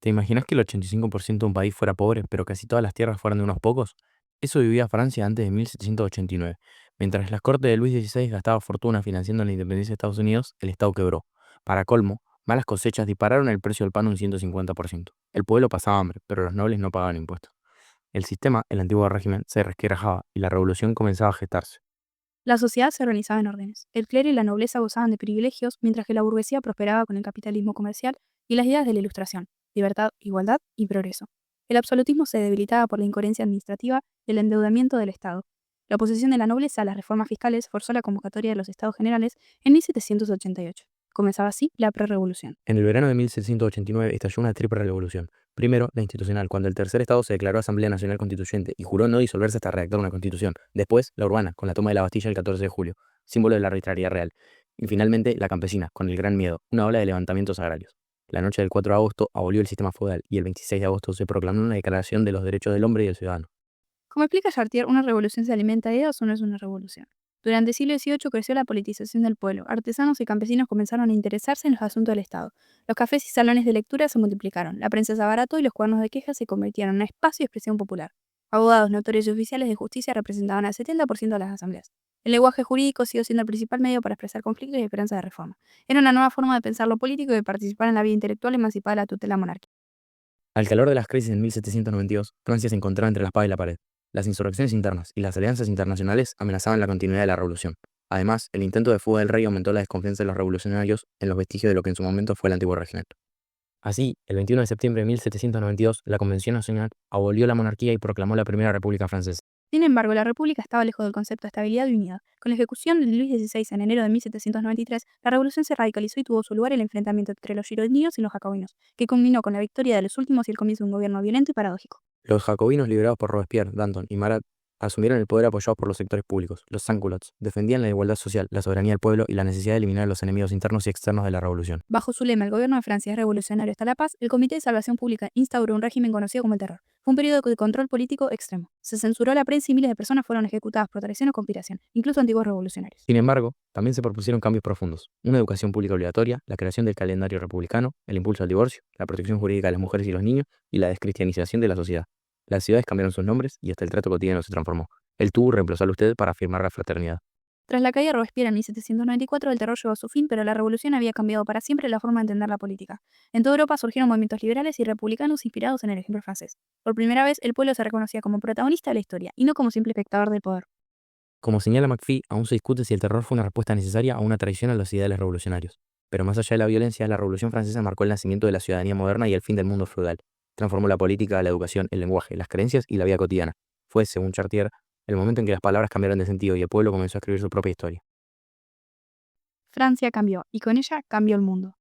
¿Te imaginas que el 85% de un país fuera pobre, pero casi todas las tierras fueran de unos pocos? Eso vivía Francia antes de 1789. Mientras las cortes de Luis XVI gastaba fortuna financiando la independencia de Estados Unidos, el Estado quebró. Para colmo, malas cosechas dispararon el precio del pan un 150%. El pueblo pasaba hambre, pero los nobles no pagaban impuestos. El sistema, el antiguo régimen, se resquebrajaba y la revolución comenzaba a gestarse. La sociedad se organizaba en órdenes. El clero y la nobleza gozaban de privilegios, mientras que la burguesía prosperaba con el capitalismo comercial y las ideas de la Ilustración: libertad, igualdad y progreso. El absolutismo se debilitaba por la incoherencia administrativa y el endeudamiento del Estado. La oposición de la nobleza a las reformas fiscales forzó la convocatoria de los Estados Generales en 1788. Comenzaba así la prerrevolución. En el verano de 1789 estalló una triple revolución. Primero, la institucional, cuando el tercer estado se declaró Asamblea Nacional Constituyente y juró no disolverse hasta redactar una constitución. Después, la urbana, con la toma de la Bastilla el 14 de julio, símbolo de la arbitrariedad real. Y finalmente, la campesina, con el Gran Miedo, una ola de levantamientos agrarios. La noche del 4 de agosto abolió el sistema feudal y el 26 de agosto se proclamó una declaración de los derechos del hombre y del ciudadano. Como explica Chartier, una revolución se alimenta de ideas o no es una revolución. Durante el siglo XVIII creció la politización del pueblo. Artesanos y campesinos comenzaron a interesarse en los asuntos del Estado. Los cafés y salones de lectura se multiplicaron. La prensa se abarató y los cuadernos de quejas se convirtieron en un espacio de expresión popular. Abogados, notarios y oficiales de justicia representaban al 70% de las asambleas. El lenguaje jurídico siguió siendo el principal medio para expresar conflictos y esperanzas de reforma. Era una nueva forma de pensar lo político y de participar en la vida intelectual emancipada de la tutela monárquica. Al calor de las crisis en 1792, Francia se encontraba entre la espada y la pared. Las insurrecciones internas y las alianzas internacionales amenazaban la continuidad de la revolución. Además, el intento de fuga del rey aumentó la desconfianza de los revolucionarios en los vestigios de lo que en su momento fue el antiguo régimen. Así, el 21 de septiembre de 1792, la Convención Nacional abolió la monarquía y proclamó la Primera República Francesa. Sin embargo, la República estaba lejos del concepto de estabilidad y unidad. Con la ejecución de Luis XVI en enero de 1793, la revolución se radicalizó y tuvo su lugar el enfrentamiento entre los girondinos y los jacobinos, que culminó con la victoria de los últimos y el comienzo de un gobierno violento y paradójico. Los jacobinos liderados por Robespierre, Danton y Marat asumieron el poder apoyados por los sectores públicos. Los sans-culottes defendían la igualdad social, la soberanía del pueblo y la necesidad de eliminar a los enemigos internos y externos de la revolución. Bajo su lema, el gobierno de Francia es revolucionario hasta la paz, el Comité de Salvación Pública instauró un régimen conocido como el terror. Fue un periodo de control político extremo. Se censuró la prensa y miles de personas fueron ejecutadas por traición o conspiración, incluso antiguos revolucionarios. Sin embargo, también se propusieron cambios profundos: una educación pública obligatoria, la creación del calendario republicano, el impulso al divorcio, la protección jurídica de las mujeres y los niños y la descristianización de la sociedad. Las ciudades cambiaron sus nombres y hasta el trato cotidiano se transformó. El tú reemplazó al usted para afirmar la fraternidad. Tras la caída de Robespierre en 1794, el terror llegó a su fin, pero la revolución había cambiado para siempre la forma de entender la política. En toda Europa surgieron movimientos liberales y republicanos inspirados en el ejemplo francés. Por primera vez, el pueblo se reconocía como protagonista de la historia y no como simple espectador del poder. Como señala McPhee, aún se discute si el terror fue una respuesta necesaria a una traición a los ideales revolucionarios. Pero más allá de la violencia, la Revolución Francesa marcó el nacimiento de la ciudadanía moderna y el fin del mundo feudal. Transformó la política, la educación, el lenguaje, las creencias y la vida cotidiana. Fue, según Chartier, el momento en que las palabras cambiaron de sentido y el pueblo comenzó a escribir su propia historia. Francia cambió, y con ella cambió el mundo.